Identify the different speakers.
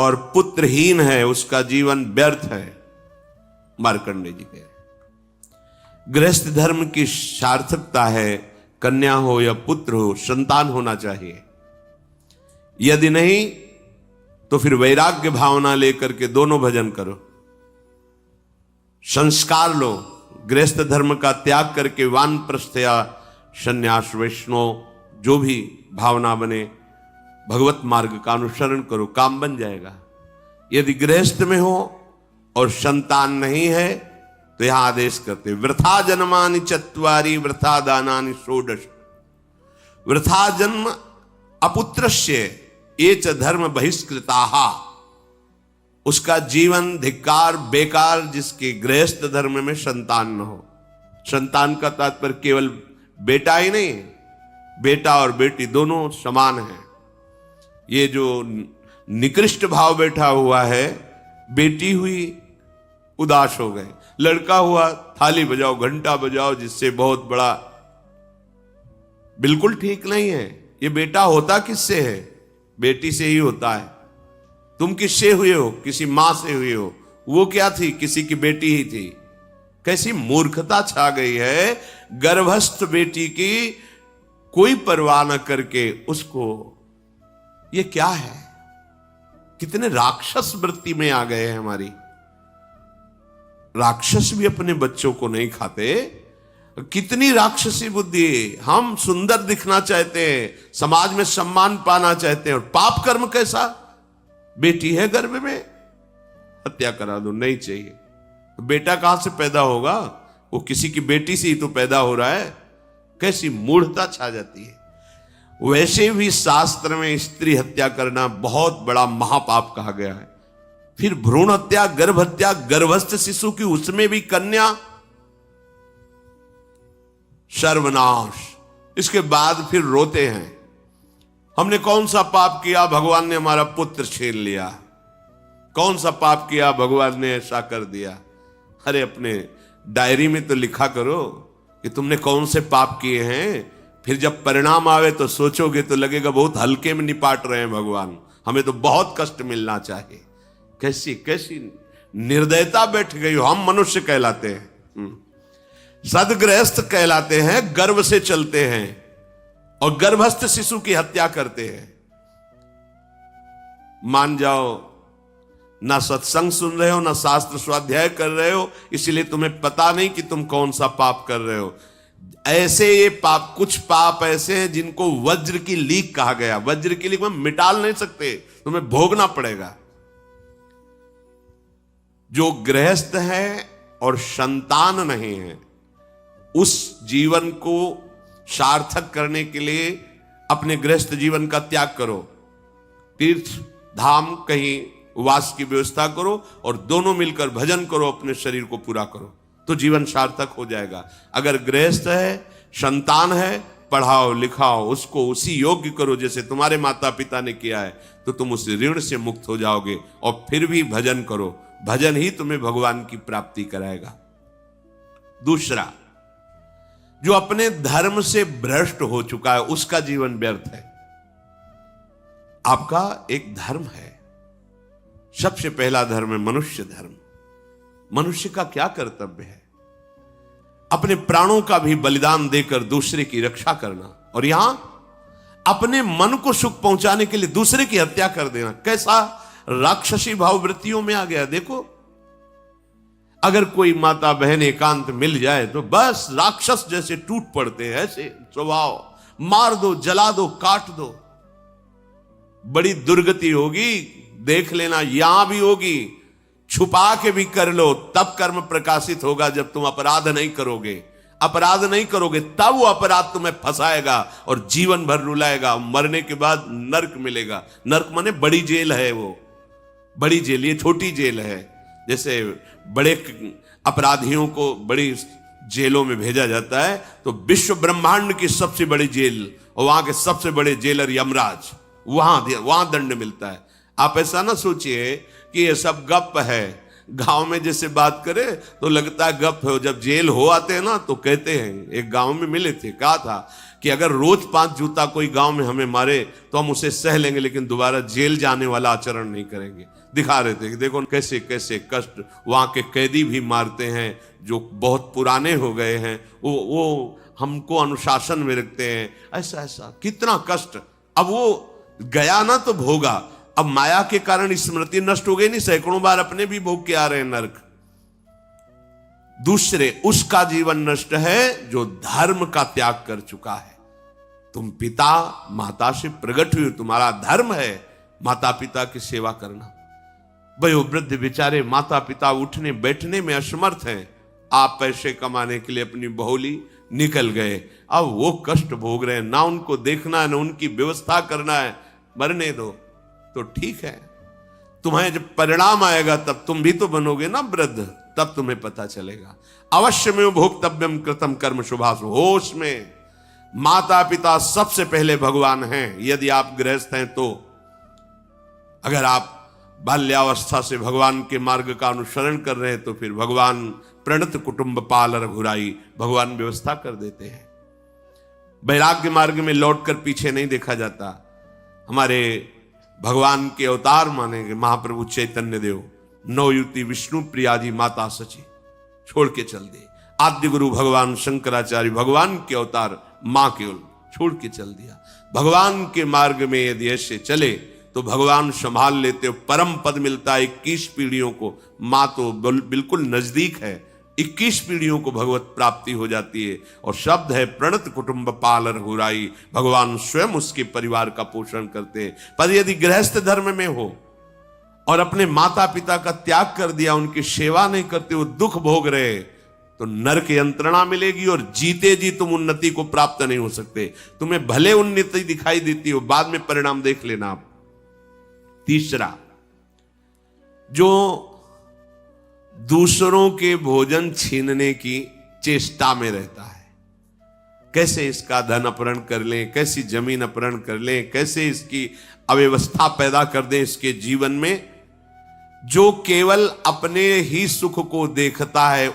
Speaker 1: और पुत्रहीन है उसका जीवन व्यर्थ है। मार्कंडेय जी कह रहे गृहस्थ धर्म की सार्थकता है कन्या हो या पुत्र हो, संतान होना चाहिए। यदि नहीं तो फिर वैराग्य भावना लेकर के दोनों भजन करो, संस्कार लो, गृहस्थ धर्म का त्याग करके वानप्रस्थ या संन्यास वैष्णव जो भी भावना बने भगवत मार्ग का अनुसरण करो, काम बन जाएगा। यदि गृहस्थ में हो और संतान नहीं है तो यहां आदेश करते वृथा जन्मानि चत्वारि वृथा दानानि षोडश। वृथा जन्म अपुत्रस्य ये च धर्म बहिष्कृताः, उसका जीवन धिक्कार बेकार जिसके गृहस्थ धर्म में संतान न हो। संतान का तात्पर्य केवल बेटा ही नहीं, बेटा और बेटी दोनों समान हैं। ये जो निकृष्ट भाव बैठा हुआ है, बेटी हुई उदास हो गए, लड़का हुआ थाली बजाओ घंटा बजाओ, जिससे बहुत बड़ा, बिल्कुल ठीक नहीं है। ये बेटा होता किससे है? बेटी से ही होता है। तुम किससे हुए हो? किसी मां से हुए हो। वो क्या थी? किसी की बेटी ही थी। कैसी मूर्खता छा गई है, गर्भस्थ बेटी की कोई परवाह न करके उसको, ये क्या है? कितने राक्षस वृत्ति में आ गए हैं हमारी। राक्षस भी अपने बच्चों को नहीं खाते। कितनी राक्षसी बुद्धि। हम सुंदर दिखना चाहते हैं, समाज में सम्मान पाना चाहते हैं, और पाप कर्म कैसा? बेटी है गर्भ में, हत्या करा दो, नहीं चाहिए। बेटा कहां से पैदा होगा? वो किसी की बेटी से ही तो पैदा हो रहा है। कैसी मूढ़ता छा जाती है। वैसे भी शास्त्र में स्त्री हत्या करना बहुत बड़ा महापाप कहा गया है। फिर भ्रूण हत्या, गर्भ हत्या, गर्भस्थ शिशु की, उसमें भी कन्या, सर्वनाश। इसके बाद फिर रोते हैं, हमने कौन सा पाप किया, भगवान ने हमारा पुत्र छीन लिया। कौन सा पाप किया, भगवान ने ऐसा कर दिया। अरे अपने डायरी में तो लिखा करो कि तुमने कौन से पाप किए हैं। फिर जब परिणाम आवे तो सोचोगे तो लगेगा बहुत हल्के में निपाट रहे हैं भगवान, हमें तो बहुत कष्ट मिलना चाहिए। कैसी कैसी निर्दयता बैठ गई हो। हम मनुष्य कहलाते हैं, सदगृहस्थ कहलाते हैं, गर्भ से चलते हैं और गर्भस्थ शिशु की हत्या करते हैं। मान जाओ, ना सत्संग सुन रहे हो, ना शास्त्र स्वाध्याय कर रहे हो, इसलिए तुम्हें पता नहीं कि तुम कौन सा पाप कर रहे हो। ऐसे ये पाप, कुछ पाप ऐसे हैं जिनको वज्र की लीक कहा गया। वज्र की लीक में मिटाल नहीं सकते, तुम्हें भोगना पड़ेगा। जो गृहस्थ है और संतान नहीं है, उस जीवन को सार्थक करने के लिए अपने गृहस्थ जीवन का त्याग करो, तीर्थ धाम कहीं वास की व्यवस्था करो और दोनों मिलकर भजन करो, अपने शरीर को पूरा करो, तो जीवन सार्थक हो जाएगा। अगर गृहस्थ है, संतान है, पढ़ाओ लिखाओ, उसको उसी योग्य करो जैसे तुम्हारे माता पिता ने किया है, तो तुम उस ऋण से मुक्त हो जाओगे। और फिर भी भजन करो, भजन ही तुम्हें भगवान की प्राप्ति कराएगा। दूसरा, जो अपने धर्म से भ्रष्ट हो चुका है उसका जीवन व्यर्थ है। आपका एक धर्म है, सबसे पहला धर्म है मनुष्य धर्म। मनुष्य का क्या कर्तव्य है? अपने प्राणों का भी बलिदान देकर दूसरे की रक्षा करना, और यहां अपने मन को सुख पहुंचाने के लिए दूसरे की हत्या कर देना। कैसा राक्षसी भाव वृत्तियों में आ गया। देखो, अगर कोई माता बहन एकांत मिल जाए तो बस राक्षस जैसे टूट पड़ते हैं। ऐसे स्वभाव, मार दो, जला दो, काट दो। बड़ी दुर्गति होगी, देख लेना, यहां भी होगी। छुपा के भी कर लो, तब कर्म प्रकाशित होगा जब तुम अपराध नहीं करोगे। अपराध नहीं करोगे तब वो अपराध तुम्हें फंसाएगा और जीवन भर रुलाएगा। मरने के बाद नर्क मिलेगा। नर्क माने बड़ी जेल है, वो बड़ी जेल, ये छोटी जेल है। जैसे बड़े अपराधियों को बड़ी जेलों में भेजा जाता है, तो विश्व ब्रह्मांड की सबसे बड़ी जेल और वहां के सबसे बड़े जेलर यमराज, वहां दंड मिलता है। आप ऐसा ना सोचिए कि ये सब गप है। गांव में जैसे बात करे तो लगता है गप है, जब जेल हो आते हैं ना तो कहते हैं, एक गांव में मिले थे, कहा था कि अगर रोज 5 जूता कोई गांव में हमें मारे तो हम उसे सह लेंगे, लेकिन दोबारा जेल जाने वाला आचरण नहीं करेंगे। दिखा रहे थे कि देखो कैसे कैसे कष्ट वहां के कैदी भी मारते हैं जो बहुत पुराने हो गए हैं, वो हमको अनुशासन में रखते हैं, ऐसा ऐसा कितना कष्ट। अब वो गया ना तो भोगा, अब माया के कारण स्मृति नष्ट हो गई नहीं, सैकड़ों बार अपने भी भोग के आ रहे हैं नरक। दूसरे उसका जीवन नष्ट है जो धर्म का त्याग कर चुका है। तुम पिता माता से प्रकट हुए, तुम्हारा धर्म है माता पिता की सेवा करना। वयोवृद्ध बेचारे माता पिता उठने बैठने में असमर्थ हैं, आप पैसे कमाने के लिए अपनी बहुली निकल गए, अब वो कष्ट भोग रहे हैं, ना उनको देखना है ना उनकी व्यवस्था करना है, मरने दो तो ठीक है। तुम्हें जब परिणाम आएगा तब तुम भी तो बनोगे ना वृद्ध, तब तुम्हें पता चलेगा। अवश्य में भोक्तव्यम कृतम कर्म शुभाशु, होश में माता पिता सबसे पहले भगवान हैं यदि आप गृहस्थ हैं तो। अगर आप बाल्यावस्था से भगवान के मार्ग का अनुसरण कर रहे हैं तो फिर भगवान प्रणत कुटुंब पाल रघुराई, भगवान व्यवस्था कर देते हैं। वैराग्य मार्ग में लौटकर पीछे नहीं देखा जाता। हमारे भगवान के अवतार मानेंगे महाप्रभु चैतन्य देव, नवयुति विष्णु प्रिया जी माता सची छोड़ के चल दिए। आद्य गुरु भगवान शंकराचार्य भगवान के अवतार मां केवल छोड़ के चल दिया। भगवान के मार्ग में यदि ऐसे चले तो भगवान संभाल लेते हो, परम पद मिलता है 21 पीढ़ियों को। मां तो बिल्कुल नजदीक है, 21 पीढ़ियों को भगवत प्राप्ति हो जाती है। और शब्द है प्रणत कुटुंब पाल रघुराई, भगवान स्वयं उसके परिवार का पोषण करते हैं। पर यदि गृहस्थ धर्म में हो और अपने माता पिता का त्याग कर दिया, उनकी सेवा नहीं करते, वो दुख भोग रहे, तो नरक यंत्रणा मिलेगी और जीते जी तुम उन्नति को प्राप्त नहीं हो सकते। तुम्हें भले उन्नति दिखाई देती हो, बाद में परिणाम देख लेना आप। तीसरा, जो दूसरों के भोजन छीनने की चेष्टा में रहता है, कैसे इसका धन अपहरण कर लें, कैसी जमीन अपहरण कर लें, कैसे इसकी अव्यवस्था पैदा कर दें इसके जीवन में, जो केवल अपने ही सुख को देखता है